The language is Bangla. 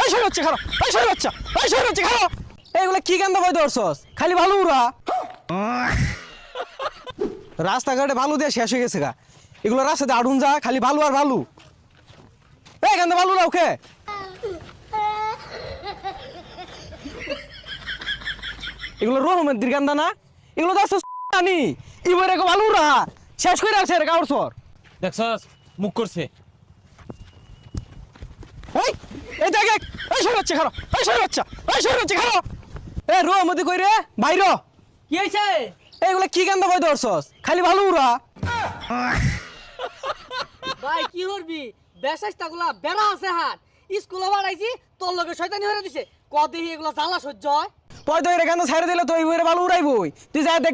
এই সরে হচ্ছে খারাপ, এই সরে হচ্ছে, এই সরে হচ্ছে খারাপ। এইগুলা কি গান্দা বই ধরছস? খালি ভালো উড়া। রাস্তাঘাটে ভালো দিয়ে শেষ হয়ে গেছে গা। এগুলো রাস্তাতে আড়ুন যা, খালি ভালো আর ভালো। এই গান্দা ভালো রাও খে। এগুলো রহমের দিরগান্দা না, এগুলো তো আছে জানি। এবারে ভালো উড়া শেষ করে আছে রে কাউর সর। দেখছস মুখ করছে। এই এই দেখ এই সরে হচ্ছে খারাপ, এই সরে হচ্ছে, এই সরে হচ্ছে খারাপ। এ রহমতি কই রে বাইর। কি হয়েছে? এইগুলা কি গান্দা বই ধরছস? খালি ভালো উড়া। ভাই কি করবি? বেশাইস্তাগুলা বেড়া আছে হাত স্কুলে বাড়াইছি তোর লগে শয়তানি হয়ে দিছে। কদেহি এগুলা জ্বালা সহ্য হয়? পয়দা এর গান্দা ছাইরে দিলে তো এইবারে ভালো উড়াইবই। তুই যা দেখ।